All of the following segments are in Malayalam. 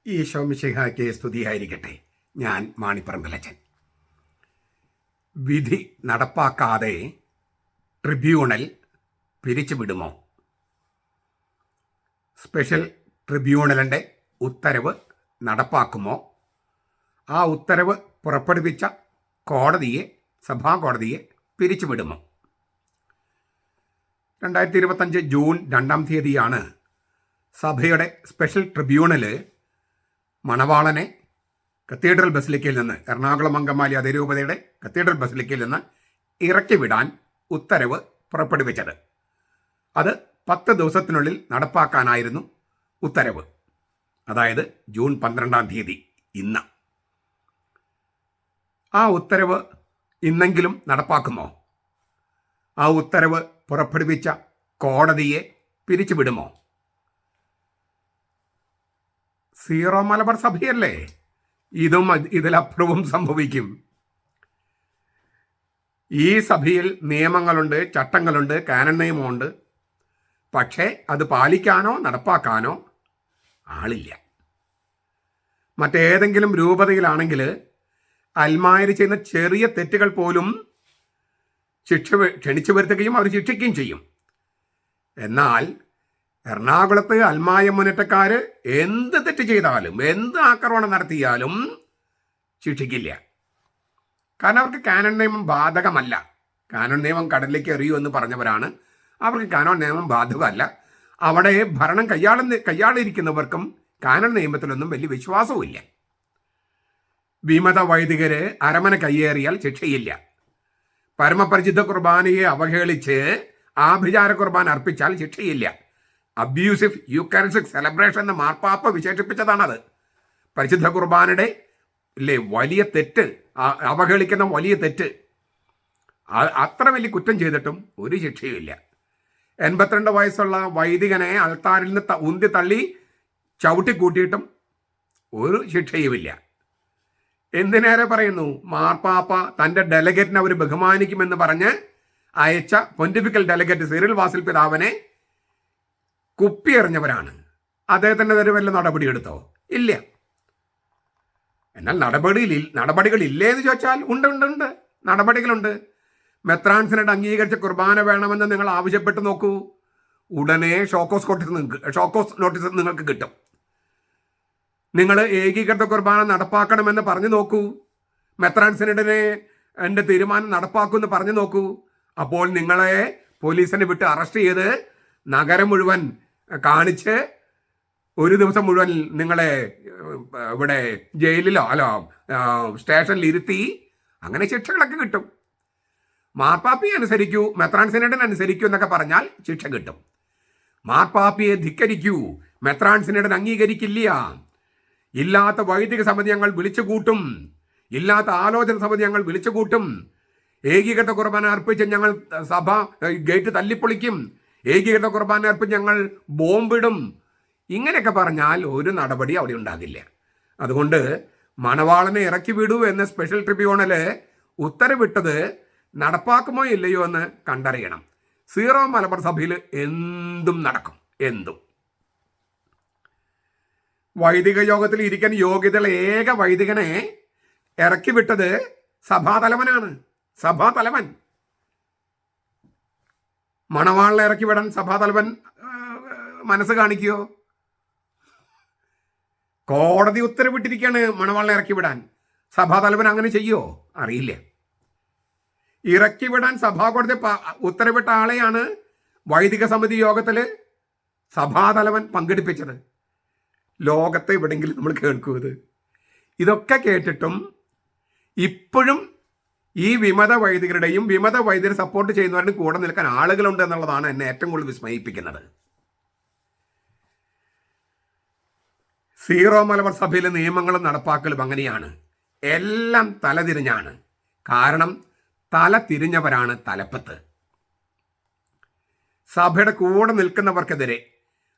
ഈശോ മിശിഹായ്ക്ക് സ്തുതിയായിരിക്കട്ടെ. ഞാൻ മാണിപ്പറമ്പിലച്ചൻ. വിധി നടപ്പാക്കാതെ ട്രിബ്യൂണൽ പിരിച്ചുവിടുമോ? സ്പെഷ്യൽ ട്രിബ്യൂണലിൻ്റെ ഉത്തരവ് നടപ്പാക്കുമോ? ആ ഉത്തരവ് പുറപ്പെടുവിച്ച സഭാ കോടതിയെ പിരിച്ചുവിടുമോ? 2025 ജൂൺ 2-ാം തീയതിയാണ് സഭയുടെ സ്പെഷ്യൽ ട്രിബ്യൂണല് മണവാളനെ കത്തീഡ്രൽ ബസിലിക്കയിൽ നിന്ന്, എറണാകുളം അങ്കമാലി അതിരൂപതയുടെ കത്തീഡ്രൽ ബസിലിക്കയിൽ നിന്ന് ഇറക്കി വിടാൻ ഉത്തരവ് പുറപ്പെടുവിച്ചത്. അത് 10 ദിവസത്തിനുള്ളിൽ നടപ്പാക്കാനായിരുന്നു ഉത്തരവ്. അതായത് ജൂൺ 12-ാം തീയതി, ഇന്ന്. ആ ഉത്തരവ് ഇന്നെങ്കിലും നടപ്പാക്കുമോ? ആ ഉത്തരവ് പുറപ്പെടുവിച്ച കോടതിയെ പിരിച്ചുവിടുമോ? സീറോ മലബാർ സഭയല്ലേ? ഇതിലപ്പുറവും സംഭവിക്കും. ഈ സഭയിൽ നിയമങ്ങളുണ്ട്, ചട്ടങ്ങളുണ്ട്, കാനൻ നിയമമുണ്ട്. പക്ഷേ അത് പാലിക്കാനോ നടപ്പാക്കാനോ ആളില്ല. മറ്റേതെങ്കിലും രൂപതയിലാണെങ്കിൽ അൽമായർ ചെയ്യുന്ന ചെറിയ തെറ്റുകൾ പോലും ക്ഷണിച്ചു വരുത്തുകയും അവർ ശിക്ഷിക്കുകയും ചെയ്യും. എന്നാൽ എറണാകുളത്ത് അൽമായ മുന്നേറ്റക്കാർ എന്ത് തെറ്റ് ചെയ്താലും, എന്ത് ആക്രമണം നടത്തിയാലും ശിക്ഷിക്കില്ല. കാരണം അവർക്ക് കാനൻ നിയമം ബാധകമല്ല. കാനൻ നിയമം കടലിലേക്ക് എറിയൂ എന്ന് പറഞ്ഞവരാണ്. അവർക്ക് കാനൻ നിയമം ബാധകമല്ല. അവിടെ ഭരണം കയ്യാളിരിക്കുന്നവർക്കും കാനൻ നിയമത്തിലൊന്നും വലിയ വിശ്വാസവും ഇല്ല. വിമത വൈദികര് അരമന കയ്യേറിയാൽ ശിക്ഷയില്ല. പരമപരിശുദ്ധ കുർബാനയെ അവഹേളിച്ച് ആഭിചാര കുർബാന അർപ്പിച്ചാൽ ശിക്ഷയില്ല. അബ്യൂസിവ് യൂക്കാരിസ്റ്റിക് സെലിബ്രേഷൻ എന്ന് മാർപ്പാപ്പ വിശേഷിപ്പിച്ചതാണത്. പരിശുദ്ധ കുർബാനയുടെ വലിയ തെറ്റ്, അവഹേളിക്കുന്ന വലിയ തെറ്റ്. അത്ര വലിയ കുറ്റം ചെയ്തിട്ടും ഒരു ശിക്ഷയുമില്ല. 82 വയസ്സുള്ള വൈദികനെ അൾത്താരിൽ നിന്ന് ഉന്തി തള്ളി ചവിട്ടിക്കൂട്ടിയിട്ടും ഒരു ശിക്ഷയുമില്ല. എന്തിനേറെ പറയുന്നു, മാർപ്പാപ്പ തൻ്റെ ഡെലഗേറ്റിനെ അവർ ബഹുമാനിക്കുമെന്ന് പറഞ്ഞ് അയച്ച പൊന്റിഫിക്കൽ ഡെലഗേറ്റ് സിറിൽ വാസിൽ പിതാവിനെ കുപ്പിയെറിഞ്ഞവരാണ്. അദ്ദേഹത്തിൻ്റെ നേരെ വല്ല നടപടിയെടുത്തോ? ഇല്ല. എന്നാൽ നടപടികളില്ലേ എന്ന് ചോദിച്ചാൽ ഉണ്ട്. നടപടികളുണ്ട്. മെത്രാൻസിനോട് അംഗീകരിച്ച കുർബാന വേണമെന്ന് നിങ്ങൾ ആവശ്യപ്പെട്ട് നോക്കൂ, ഉടനെ ഷോക്കോസ് നോട്ടീസ് നിങ്ങൾക്ക് കിട്ടും. നിങ്ങൾ ഏകീകൃത കുർബാന നടപ്പാക്കണമെന്ന് പറഞ്ഞു നോക്കൂ, മെത്രാൻസിനെ എൻ്റെ തീരുമാനം നടപ്പാക്കുമെന്ന് പറഞ്ഞു നോക്കൂ. അപ്പോൾ നിങ്ങളെ പോലീസിനെ വിട്ട് അറസ്റ്റ് ചെയ്ത് നഗരം മുഴുവൻ കാണിച്ച് ഒരു ദിവസം മുഴുവൻ നിങ്ങളെ ഇവിടെ ജയിലിലോ സ്റ്റേഷനിൽ ഇരുത്തി അങ്ങനെ ശിക്ഷകളൊക്കെ കിട്ടും. മാർപ്പാപ്പിയെ അനുസരിക്കൂ, മെത്രാൻസിനേഡിനെ അനുസരിക്കൂ എന്നൊക്കെ പറഞ്ഞാൽ ശിക്ഷ കിട്ടും. മാർപ്പാപ്പിയെ ധിക്കരിക്കൂ, മെത്രാൻസിനേഡിനെ അംഗീകരിക്കില്ല, ഇല്ലാത്ത വൈദിക സമിതി ഞങ്ങൾ വിളിച്ചുകൂട്ടും, ഇല്ലാത്ത ആലോചന സമിതി ഞങ്ങൾ വിളിച്ചുകൂട്ടും, ഏകീകൃത കുർബാന അർപ്പിച്ച് ഞങ്ങൾ സഭ ഗേറ്റ് തല്ലിപ്പൊളിക്കും, ഏകീകൃത കുർബാന അർപ്പിച്ച് ഞങ്ങൾ ബോംബിടും, ഇങ്ങനെയൊക്കെ പറഞ്ഞാൽ ഒരു നടപടി അവിടെ ഉണ്ടാകില്ല. അതുകൊണ്ട് മണവാളനെ ഇറക്കി വിടൂ എന്ന് സ്പെഷ്യൽ ട്രിബ്യൂണല് ഉത്തരവിട്ടത് നടപ്പാക്കുമോ ഇല്ലയോ എന്ന് കണ്ടറിയണം. സീറോ മലബാർ സഭയിൽ എന്തും നടക്കും, എന്തും. വൈദിക യോഗത്തിൽ ഇരിക്കാൻ യോഗ്യതയുള്ള ഏക വൈദികനെ ഇറക്കി വിട്ടത് സഭാതലവനാണ്. സഭാതലവൻ മണവാളിനെ ഇറക്കി വിടാൻ സഭാതലവൻ മനസ്സ് കാണിക്കുകയോ? കോടതി ഉത്തരവിട്ടിരിക്കുകയാണ് മണവാളിനെ ഇറക്കി വിടാൻ. സഭാതലവൻ അങ്ങനെ ചെയ്യുമോ? അറിയില്ല. ഇറക്കി വിടാൻ സഭാകോടതി ഉത്തരവിട്ട ആളെയാണ് വൈദിക സമിതി യോഗത്തിൽ സഭാതലവൻ പങ്കെടുപ്പിച്ചത്. ലോകത്തെ എവിടെയെങ്കിലും നമ്മൾ കേൾക്കുന്നത്? ഇതൊക്കെ കേട്ടിട്ടും ഇപ്പോഴും ഈ വിമത വൈദികരുടെയും വിമത വൈദികരെ സപ്പോർട്ട് ചെയ്യുന്നവരുടെ കൂടെ നിൽക്കാൻ ആളുകളുണ്ട് എന്നുള്ളതാണ് എന്നെ ഏറ്റവും കൂടുതൽ വിസ്മയിപ്പിക്കുന്നത്. സീറോ മലബാർ സഭയിലെ നിയമങ്ങളും നടപ്പാക്കലും അങ്ങനെയാണ്. എല്ലാം തലതിരിഞ്ഞാണ്. കാരണം തല തിരിഞ്ഞവരാണ് തലപ്പത്ത്. സഭയുടെ കൂടെ നിൽക്കുന്നവർക്കെതിരെ,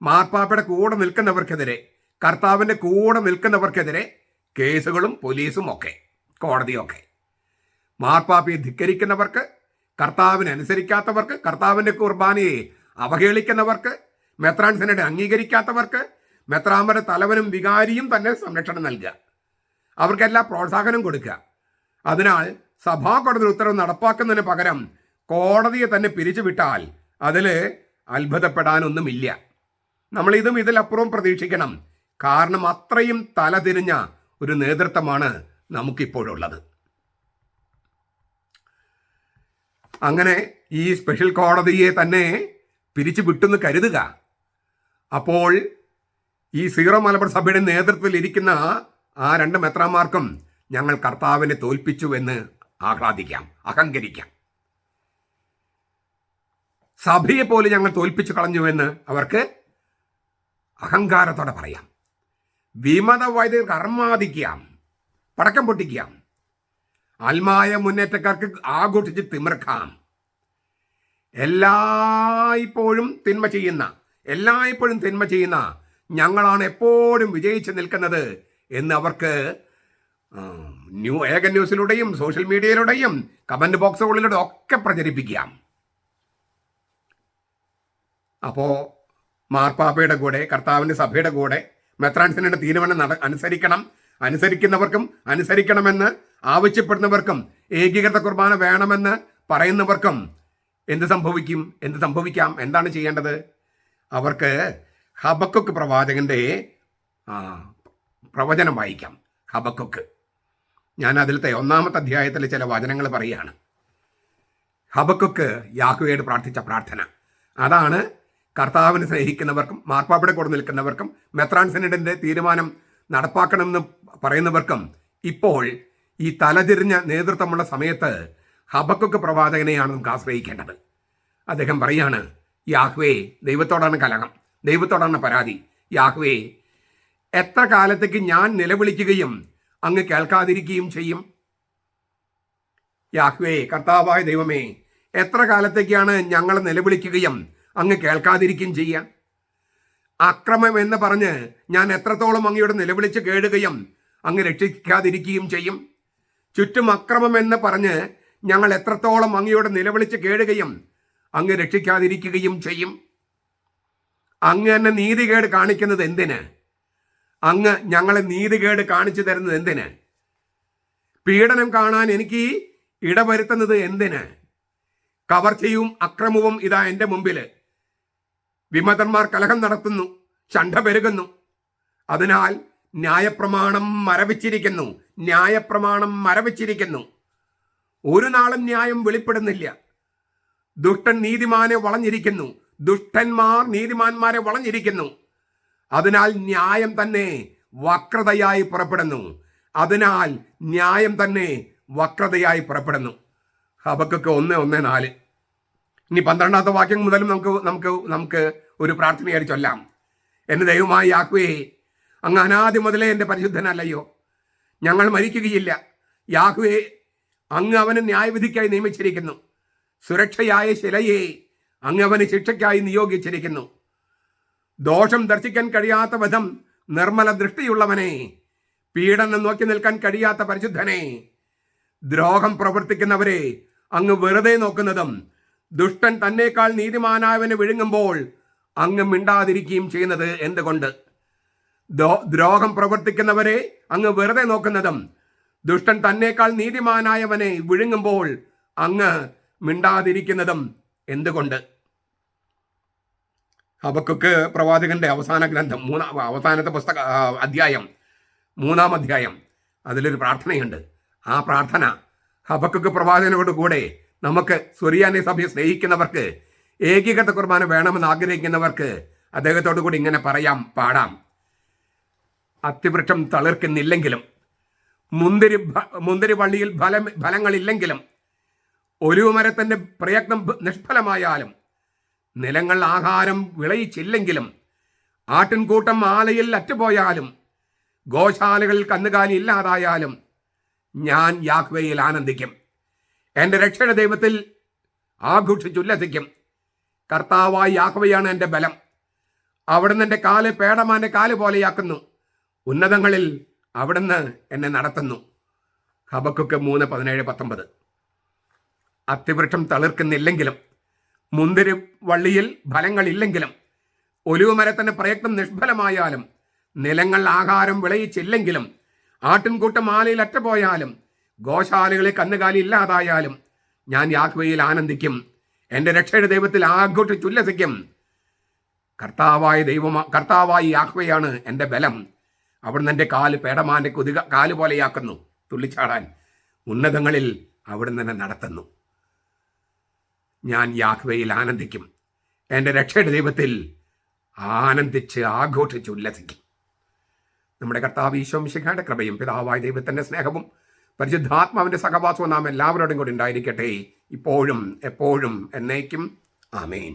മാർപ്പാപ്പയുടെ കൂടെ നിൽക്കുന്നവർക്കെതിരെ, കർത്താവിൻ്റെ കൂടെ നിൽക്കുന്നവർക്കെതിരെ കേസുകളും പോലീസും ഒക്കെ, കോടതിയൊക്കെ. മാർപ്പാപ്പയെ ധിക്കരിക്കുന്നവർക്ക്, കർത്താവിനെ അനുസരിക്കാത്തവർക്ക്, കർത്താവിൻ്റെ കുർബാനയെ അവഹേളിക്കുന്നവർക്ക്, മെത്രാൻസിനെ അംഗീകരിക്കാത്തവർക്ക്, മെത്രാന്മാരുടെ തലവനും വികാരിയും തന്നെ സംരക്ഷണം നൽകുക, അവർക്കെല്ലാം പ്രോത്സാഹനം കൊടുക്കുക. അതിനാൽ സഭാ കോടതി ഉത്തരവ് നടപ്പാക്കുന്നതിന് പകരം കോടതിയെ തന്നെ പിരിച്ചുവിട്ടാൽ അതിൽ അത്ഭുതപ്പെടാനൊന്നുമില്ല. നമ്മളിതും ഇതിലപ്പുറം പ്രതീക്ഷിക്കണം. കാരണം അത്രയും തലതിരിഞ്ഞ ഒരു നേതൃത്വമാണ് നമുക്കിപ്പോഴുള്ളത്. അങ്ങനെ ഈ സ്പെഷ്യൽ കോടതിയെ തന്നെ പിരിച്ചു വിട്ടെന്ന് കരുതുക. അപ്പോൾ ഈ സീറോ മലബാർ സഭയുടെ നേതൃത്വത്തിൽ ഇരിക്കുന്ന ആ 2 മെത്രാന്മാർക്കും ഞങ്ങൾ കർത്താവിനെ തോൽപ്പിച്ചു എന്ന് ആഹ്ലാദിക്കാം, അഹങ്കരിക്കാം. സഭയെ പോലും ഞങ്ങൾ തോൽപ്പിച്ചു കളഞ്ഞുവെന്ന് അവർക്ക് അഹങ്കാരത്തോടെ പറയാം. വിമത വൈദികർക്ക് അർമാദിക്കാം, പടക്കം പൊട്ടിക്കാം, ആത്മായ മുന്നേറ്റക്കാർക്ക് ആഘോഷിച്ച് തിമിർക്കാം. എല്ലായ്പ്പോഴും തിന്മ ചെയ്യുന്ന ഞങ്ങളാണ് എപ്പോഴും വിജയിച്ച് നിൽക്കുന്നത് എന്ന് അവർക്ക് ഏക ന്യൂസിലൂടെയും സോഷ്യൽ മീഡിയയിലൂടെയും കമന്റ് ബോക്സുകളിലൂടെ ഒക്കെ പ്രചരിപ്പിക്കാം. അപ്പോൾ മാർപ്പാപ്പയുടെ കൂടെ, കർത്താവിൻ്റെ സഭയുടെ കൂടെ മെത്രാൻസിന്റെ തീരുമാനം അനുസരിക്കുന്നവർക്കും അനുസരിക്കണമെന്ന് ആവശ്യപ്പെടുന്നവർക്കും ഏകീകൃത കുർബാന വേണമെന്ന് പറയുന്നവർക്കും എന്ത് സംഭവിക്കാം? എന്താണ് ചെയ്യേണ്ടത്? അവർക്ക് ഹബക്കുക്ക് പ്രവാചകന്റെ പ്രവചനം വായിക്കാം. ഹബക്കുക്ക്, ഞാൻ അതിലത്തെ 1-ാമത്തെ അധ്യായത്തിലെ ചില വചനങ്ങൾ പറയുകയാണ്. ഹബക്കുക്ക് യാഹ്വേയോട് പ്രാർത്ഥിച്ച പ്രാർത്ഥന അതാണ്. കർത്താവിനെ സ്നേഹിക്കുന്നവർക്കും മാർപ്പാപ്പയുടെ കൂടെ നിൽക്കുന്നവർക്കും മെത്രാൻ സിനഡിന്റെ തീരുമാനം നടപ്പാക്കണമെന്ന് പറയുന്നവർക്കും ഇപ്പോൾ ഈ തലതിരിഞ്ഞ നേതൃത്വമുള്ള സമയത്ത് ഹബക്കുക്ക് പ്രവാചകനെയാണ് നമുക്ക് ആശ്രയിക്കേണ്ടത്. അദ്ദേഹം പറയാണ്, യാഹ്വേ, ദൈവത്തോടാണ് കലഹം, ദൈവത്തോടാണ് പരാതി. യാഹ്വേ, എത്ര കാലത്തേക്ക് ഞാൻ നിലവിളിക്കുകയും അങ്ങ് കേൾക്കാതിരിക്കുകയും ചെയ്യും? യാഹ്വേ, കർത്താവായ ദൈവമേ, എത്ര കാലത്തേക്കാണ് ഞങ്ങൾ നിലവിളിക്കുകയും അങ്ങ് കേൾക്കാതിരിക്കുകയും ചെയ്യാം? അക്രമം എന്ന് പറഞ്ഞ് ഞാൻ എത്രത്തോളം അങ്ങയോട് നിലവിളിച്ച് കേടുകയും അങ്ങ് രക്ഷിക്കാതിരിക്കുകയും ചെയ്യും? ചുറ്റും അക്രമം എന്ന് പറഞ്ഞ് ഞങ്ങൾ എത്രത്തോളം അങ്ങയോട് നിലവിളിച്ച് കേടുകയും അങ്ങ് രക്ഷിക്കാതിരിക്കുകയും ചെയ്യും? അങ്ങ് എന്നെ നീതികേട് കാണിക്കുന്നത് എന്തിന്? അങ്ങ് ഞങ്ങളെ നീതികേട് കാണിച്ചു തരുന്നത് എന്തിന്? പീഡനം കാണാൻ എനിക്ക് ഇടവരുത്തുന്നത് എന്തിന്? കവർച്ചയും അക്രമവും ഇതാ എൻ്റെ മുമ്പിൽ. വിമതന്മാർ കലഹം നടത്തുന്നു, ചണ്ട പെരുകുന്നു. അതിനാൽ ന്യായപ്രമാണം മരവിച്ചിരിക്കുന്നു. ഒരു നാളും ന്യായം വെളിപ്പെടുന്നില്ല. ദുഷ്ടൻ നീതിമാനെ വളഞ്ഞിരിക്കുന്നു, ദുഷ്ടന്മാർ നീതിമാന്മാരെ വളഞ്ഞിരിക്കുന്നു. അതിനാൽ ന്യായം തന്നെ വക്രതയായി പുറപ്പെടുന്നു. ഹബക്കുക്ക് 1:1-4. ഇനി 12-ാമത്തെ വാക്യം മുതലും നമുക്ക് ഒരു പ്രാർത്ഥനയായി ചൊല്ലാം. എൻ്റെ ദൈവമായ യാഹ്വേ, അങ്ങ് അനാദി മുതലേ എൻ്റെ പരിശുദ്ധനല്ലയോ? ഞങ്ങൾ മരിക്കുകയില്ല. യാഹ്വേ, അങ്ങ് അവന് ന്യായവിധിക്കായി നിയമിച്ചിരിക്കുന്നു. സുരക്ഷയായ ശിലയെ അങ്ങ് അവന് ശിക്ഷയ്ക്കായി നിയോഗിച്ചിരിക്കുന്നു. ദോഷം ദർശിക്കാൻ കഴിയാത്ത വിധം നിർമ്മല ദൃഷ്ടിയുള്ളവനെ, പീഡനം നോക്കി നിൽക്കാൻ കഴിയാത്ത പരിശുദ്ധനെ, ദ്രോഹം പ്രവർത്തിക്കുന്നവരെ അങ്ങ് വെറുതെ നോക്കുന്നതും ദുഷ്ടൻ തന്നേക്കാൾ നീതിമാനായവനെ വിഴുങ്ങുമ്പോൾ അങ്ങ് മിണ്ടാതിരിക്കുകയും ചെയ്യുന്നത് എന്തുകൊണ്ട്? ദ്രോഹം പ്രവർത്തിക്കുന്നവരെ അങ്ങ് വെറുതെ നോക്കുന്നതും ദുഷ്ടൻ തന്നേക്കാൾ നീതിമാനായവനെ വിഴുങ്ങുമ്പോൾ അങ്ങ് മിണ്ടാതിരിക്കുന്നതും എന്തുകൊണ്ട്? ഹബക്കുക്ക് പ്രവാചകന്റെ അവസാന ഗ്രന്ഥം, അവസാനത്തെ അധ്യായം, 3-ാം അധ്യായം, അതിലൊരു പ്രാർത്ഥനയുണ്ട്. ആ പ്രാർത്ഥന ഹബക്കുക്ക് പ്രവാചകനോട് കൂടെ നമുക്ക് സുറിയാനി സഭയെ സ്നേഹിക്കുന്നവർക്ക്, ഏകീകൃത കുർബാന വേണമെന്ന് ആഗ്രഹിക്കുന്നവർക്ക് അദ്ദേഹത്തോടു കൂടി ഇങ്ങനെ പാടാം. അത്തിവൃക്ഷം തളിർക്കുന്നില്ലെങ്കിലും, മുന്തിരി വള്ളിയിൽ ഫലങ്ങളില്ലെങ്കിലും, ഒലിവുമരത്തിന്റെ പ്രയത്നം നിഷ്ഫലമായാലും, നിലങ്ങൾ ആഹാരം വിളയിച്ചില്ലെങ്കിലും, ആട്ടിൻകൂട്ടം ആലയിൽ അറ്റുപോയാലും, ഗോശാലകളിൽ കന്നുകാലി ഇല്ലാതായാലും, ഞാൻ യാഹ്വേയിൽ ആനന്ദിക്കും. എൻ്റെ രക്ഷയുടെ ദൈവത്തിൽ ആഘോഷിച്ചുല്ലസിക്കും. കർത്താവായ യാഹ്വേയാണ് എൻ്റെ ബലം. അവിടുന്ന് എൻ്റെ കാല് പേടമാൻ്റെ കാല് പോലെയാക്കുന്നു. ഉന്നതങ്ങളിൽ അവിടുന്ന് എന്നെ നടത്തുന്നു. ഹബക്കുക്ക് 3:17-19. അത്തിവൃക്ഷം തളിർക്കുന്നില്ലെങ്കിലും, മുന്തിരി വള്ളിയിൽ ഫലങ്ങളില്ലെങ്കിലും, ഒലിവുമരത്തിന്റെ പ്രയത്നം നിഷ്ഫലമായാലും, നിലങ്ങൾ ആഹാരം വിളയിച്ചില്ലെങ്കിലും, ആട്ടിൻകൂട്ടം ആലയിൽ അറ്റപോയാലും, ഗോശാലകളെ കന്നുകാലി ഇല്ലാതായാലും ഞാൻ യാഹ്വേയിൽ ആനന്ദിക്കും, എൻ്റെ രക്ഷയുടെ ദൈവത്തിൽ ആഘോഷിച്ചുല്ലസിക്കും. കർത്താവായി യാഹ്വേയാണ് എൻ്റെ ബലം. അവിടുന്ന് എൻ്റെ കാല് പേടമാൻ്റെ കാല് പോലെയാക്കുന്നു, തുള്ളിച്ചാടാൻ ഉന്നതങ്ങളിൽ അവിടുന്ന് എന്നെ നടത്തുന്നു. ഞാൻ യാഹ്വേയിൽ ആനന്ദിക്കും, എൻ്റെ രക്ഷയുടെ ദൈവത്തിൽ ആനന്ദിച്ച് ആഘോഷിച്ച് ഉല്ലസിക്കും. നമ്മുടെ കർത്താവ് ഈശോ മിശിഹായുടെ കൃപയും പിതാവായ ദൈവത്തിൻ്റെ സ്നേഹവും പരിശുദ്ധാത്മാവിൻ്റെ സഹവാസവും നാം എല്ലാവരോടും കൂടി ഉണ്ടായിരിക്കട്ടെ, ഇപ്പോഴും എപ്പോഴും എന്നേക്കും. ആമേൻ.